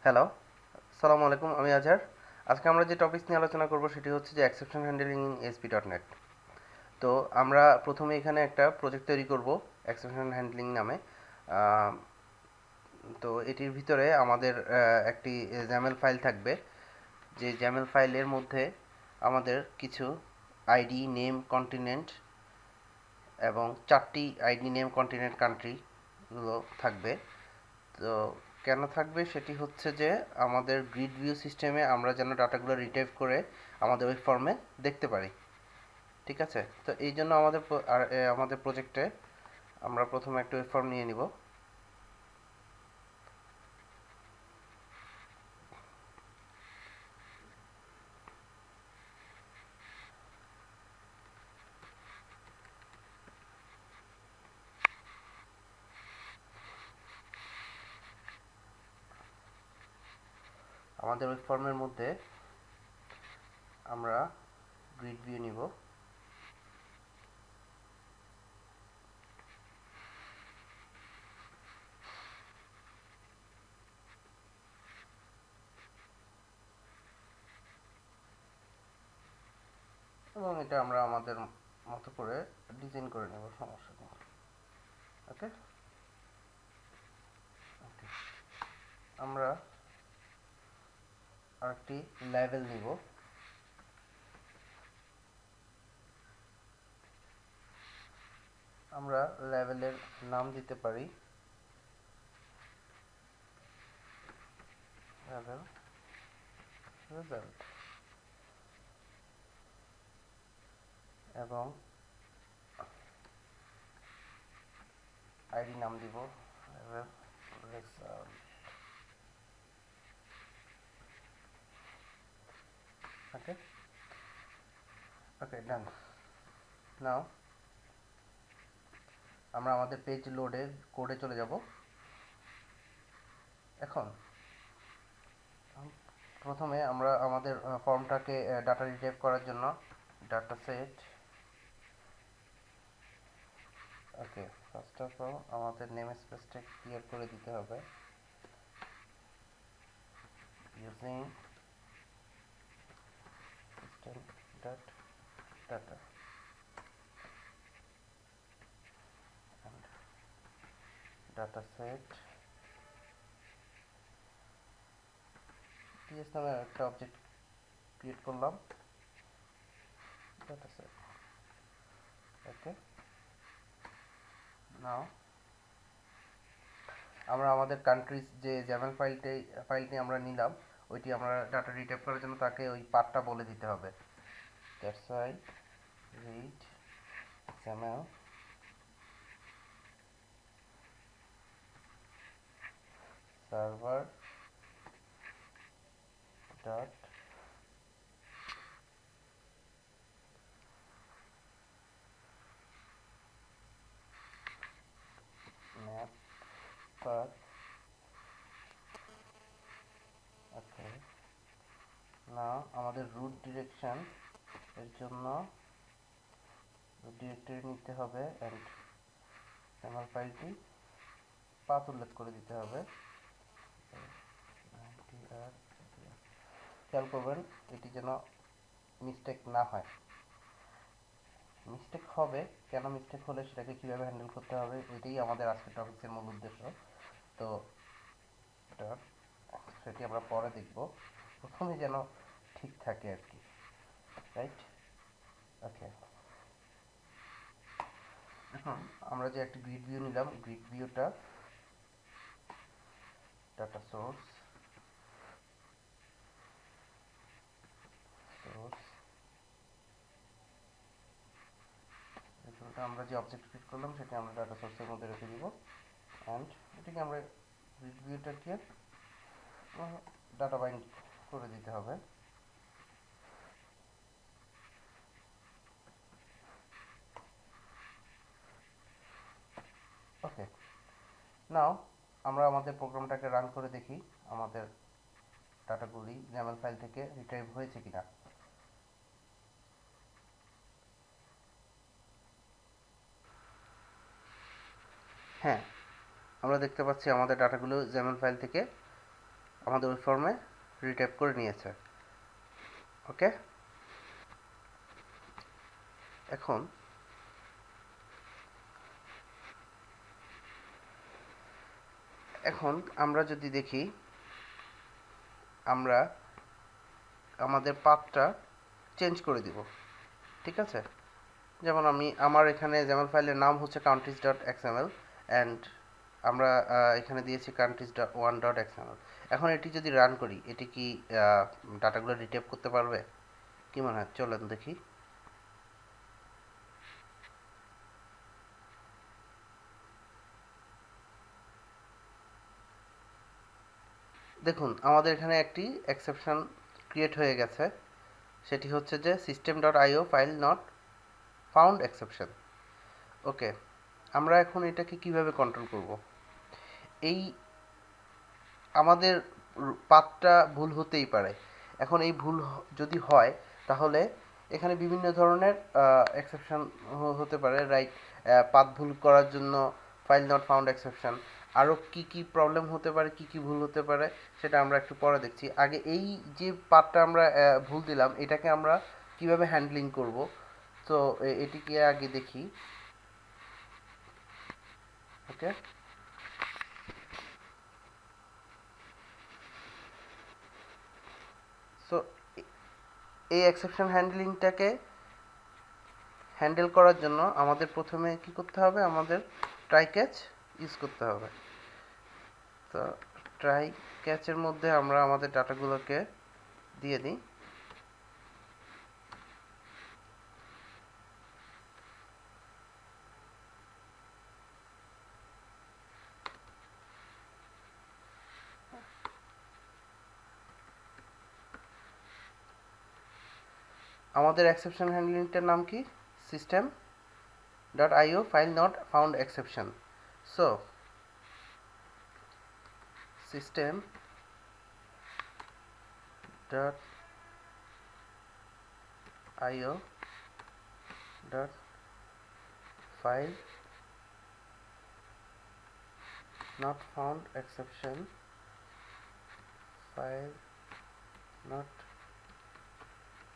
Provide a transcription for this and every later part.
Hello, আসসালামু আলাইকুম। আমি আজহার। আজকে আমরা যে টপিক নিয়ে আলোচনা করব সেটি হচ্ছে যে এক্সেপশন হ্যান্ডলিং ইন ASP.NET। তো আমরা প্রথমে এখানে একটা প্রজেক্ট তৈরি করব এক্সেপশন হ্যান্ডলিং নামে। আহ, তো এটির ভিতরে আমাদের একটি জ্যামেল ফাইল থাকবে। যে জ্যামেল ফাইলের মধ্যে আমাদের কিছু আইডি, নেম, কন্টিনেন্ট এবং 4টি আইডি, নেম, কন্টিনেন্ট, কান্ট্রিগুলো থাকবে। তো কেন থাকবে সেটি হচ্ছে যে আমাদের গ্রিড ভিউ সিস্টেমে আমরা যেন ডাটাগুলো রিটাইপ করে আমাদের ওই ফর্মে দেখতে পারি। ঠিক আছে, তো এই জন্য আমাদের প্রজেক্টে আমরা প্রথমে একটা ওয়েব ফর্ম নিয়ে নিব। আমাদের ওয়েব ফর্মের মধ্যে আমরা গ্রিড ভিউ নিব এবং এটা আমরা আমাদের মতো করে ডিজাইন করে নেব, সমস্যা নেই। ওকে, আমরা আরেকটি লেভেল নিব। আমরা লেভেলের নাম দিতে পারি লেভেল রেজাল্ট এবং আইডি নাম দিব লেভেল রেজাল্ট। ওকে, ওকে, ডান। নাও আমরা আমাদের পেজ লোডের কোডে চলে যাব। এখন প্রথমে আমরা আমাদের ফর্মটাকে ডাটা রিটাইপ করার জন্য data set, okay, first of all আমাদের নেম স্পেসটা ক্লিয়ার করে দিতে হবে using system dot data and data set TS নামে একটা অবজেক্ট ক্রিয়েট করলাম, ডাটা সেট। ওকে, নাও আমরা আমাদের কান্ট্রিজ যে জ্যামেল ফাইলটি আমরা নিলাম ওইটি আমরা ডাটা রিটাইপ করার জন্য তাকে ওই পাথটা বলে দিতে হবে। That's why read XML server dot map path। ওকে, না আমাদের রুট ডিরেকশন এর জন্য রুট ডিরেক্টরি নিতে হবে অ্যান্ড XML ফাইলটি পাথ উল্লেখ করে দিতে হবে। খেয়াল করবেন এটি যেন মিস্টেক না হয়। মিস্টেক হবে, কেন মিস্টেক হলে সেটাকে কীভাবে হ্যান্ডেল করতে হবে ওইটাই আমাদের আজকের টপিক্সের মূল উদ্দেশ্য। তো এটা সেটি আমরা পরে দেখব, প্রথমে যেন ঠিক থাকে আর কি, রাইট? ওকে, এখন আমরা যে একটা গ্রিড ভিউ নিলাম, গ্রিড ভিউটা ডাটা সোর্স সোর্স আমরা যে অবজেক্ট ক্রিয়েট করলাম সেটা আমরা ডাটা সোর্সের মধ্যে রেখে দিব অ্যান্ড এটাকে আমরা গ্রিড ভিউটাকে ডাটা বাইন্ড করে দিতে হবে। ওকে, নাও আমরা আমাদের প্রোগ্রামটাকে রান করে দেখি আমাদের ডাটাগুলি জ্যামেল ফাইল থেকে রিট্রাইভ হয়েছে কিনা। হ্যাঁ, আমরা দেখতে পাচ্ছি আমাদের ডাটাগুলো জ্যামেল ফাইল থেকে আমাদের ওই ফর্মে রিটাইপ করে নিয়েছে। ওকে, এখন এখন আমরা যদি দেখি, আমরা আমাদের পাথটা চেঞ্জ করে দিব। ঠিক আছে, যেমন আমার এখানে যেমন ফাইলের নাম হচ্ছে countries.xml অ্যান্ড আমরা এখানে দিয়েছি countries.1.xml। এখন এটি যদি রান করি, এটি কি ডাটাগুলো রিটাইপ করতে পারবে? কি মনে হয়, চলেন দেখি। দেখুন, আমাদের এখানে একটি এক্সেপশন ক্রিয়েট হয়ে গেছে, সেটি হচ্ছে যে system.io file not found exception. Okay, আমরা এখন এটাকে কিভাবে কন্ট্রোল করব? এই আমাদের পাথটা ভুল হতেই পারে। এখন এই ভুল যদি হয়, তাহলে এখানে বিভিন্ন ধরনের এক্সেপশন হতে পারে, রাইট? পাথ ভুল করার জন্য ফাইল নট ফাউন্ড এক্সেপশন। আরও কি কি প্রবলেম হতে পারে, কি কি ভুল হতে পারে, সেটা আমরা একটু পরে দেখছি। আগে এই যে পাথটা আমরা ভুল দিলাম, এটাকে আমরা কিভাবে হ্যান্ডলিং করব, তো এটিকে আগে দেখি। ওকে, সো এই এক্সেপশন হ্যান্ডলিংটাকে হ্যান্ডেল করার জন্য আমাদের প্রথমে কি করতে হবে, আমাদের ট্রাই ক্যাচ ইউজ করতে হবে। তো ট্রাই ক্যাচের মধ্যে আমরা আমাদের ডাটাগুলোকে দিয়ে দিই। আমাদের এক্সেপশন হ্যান্ডলিংটার নাম কি? system.io file not found exception. So system.io dot file not found exception, file not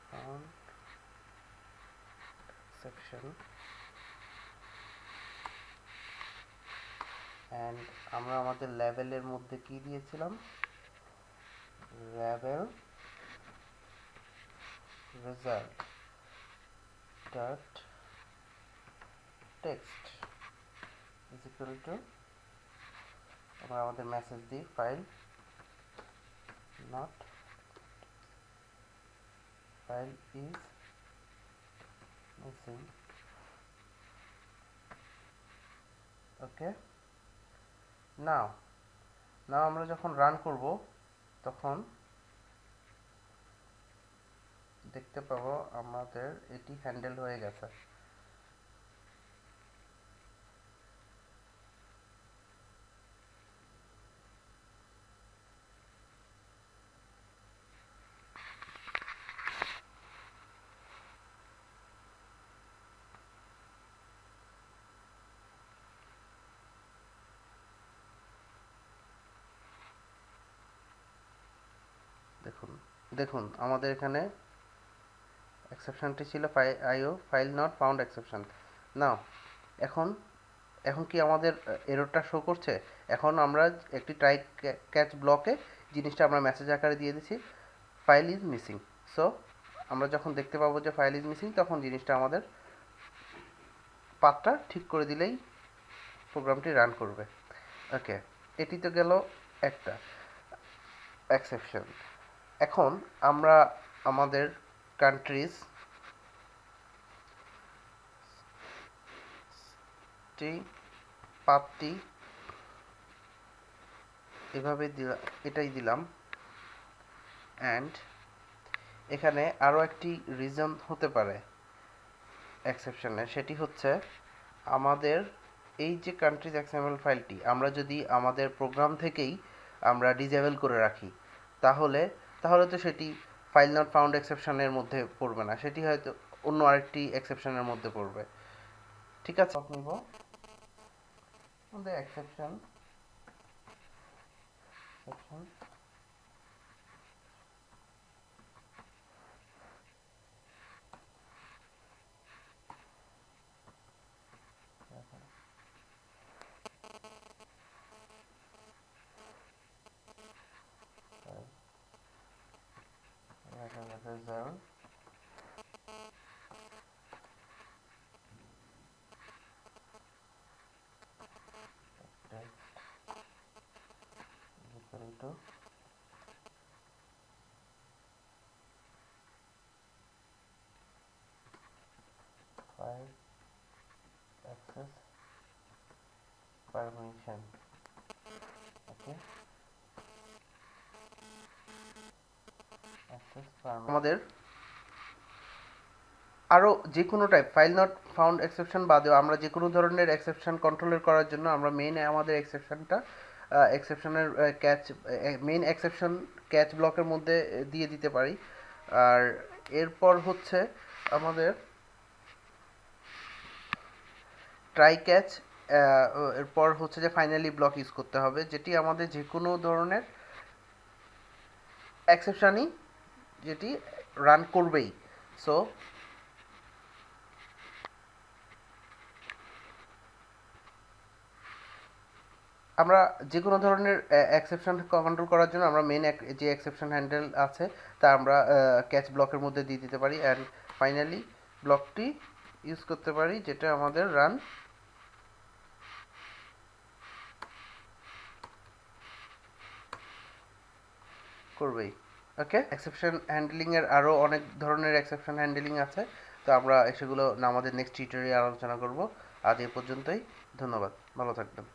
found exception, and আমরা আমাদের লেভেলের মধ্যে কি দিয়েছিলাম, level result dot text is equal to, আমরা আমাদের মেসেজ দিই file not, file is missing. Okay, now আমরা যখন রান করব, তখন দেখতে পাবো আমাদের এটি হ্যান্ডেল হয়ে গেছে। দেখুন দেখুন আমাদের এখানে এক্সেপশনটি ছিল আইও ফাইল নট ফাউন্ড এক্সেপশন। নাও এখন এখন কি আমাদের এররটা শো করছে? এখন আমরা একটি ট্রাই ক্যাচ ব্লকে জিনিসটা আমরা মেসেজ আকারে দিয়ে দিচ্ছি, ফাইল ইজ মিসিং। সো আমরা যখন দেখতে পাবো যে ফাইল ইজ মিসিং, তখন জিনিসটা আমাদের পাথটা ঠিক করে দিলেই প্রোগ্রামটি রান করবে। ওকে, এটি তো গেল একটা এক্সেপশন। এখন আমরা আমাদের কান্ট্রিজ পাথটি এভাবে এটাই দিলাম, অ্যান্ড এখানে আরও একটি রিজন হতে পারে এক্সেপশনে, সেটি হচ্ছে আমাদের এই যে কান্ট্রিজ এক্সএমএল ফাইলটি আমরা যদি আমাদের প্রোগ্রাম থেকেই আমরা ডিজেবল করে রাখি, তাহলে তো সেটি ফাইল নট ফাউন্ড এক্সেপশনের মধ্যে পড়বে না, সেটি হয়তো অন্য আরেকটি এক্সেপশনের মধ্যে পড়বে। ঠিক আছে, নিব exception result text equal to file access permission. Okay, access permission আমাদের আরও যে কোনো type file not found exception বাদেও আমরা যে কোনো ধরনের এক্সেপশন কন্ট্রোলের করার জন্য আমরা মেইন আমাদের এক্সেপশনটা এক্সেপশনের ক্যাচ মেইন এক্সেপশন ক্যাচ ব্লকের মধ্যে দিয়ে দিতে পারি। আর এরপর হচ্ছে আমাদের ট্রাই ক্যাচ, এরপর হচ্ছে যে ফাইনালি ব্লক ইউজ করতে হবে, যেটি আমাদের যে কোনো ধরনের এক্সেপশনই যেটি রান করবেই। সো আমরা যে কোনো ধরনের এক্সেপশন কন্ট্রোল করার জন্য আমরা মেইন যে এক্সেপশন হ্যান্ডেল আছে তা আমরা ক্যাচ ব্লকের মধ্যে দিয়ে দিতে পারি, অ্যান্ড ফাইনালি ব্লকটি ইউজ করতে পারি যেটা আমাদের রান করবেই। ওকে, এক্সেপশন হ্যান্ডলিংয়ের আরও অনেক ধরনের এক্সেপশন হ্যান্ডলিং আছে, তো আমরা সেগুলো আমাদের নেক্সট টিউটোরিয়ালে আলোচনা করব। আজ এ পর্যন্তই, ধন্যবাদ, ভালো থাকবেন।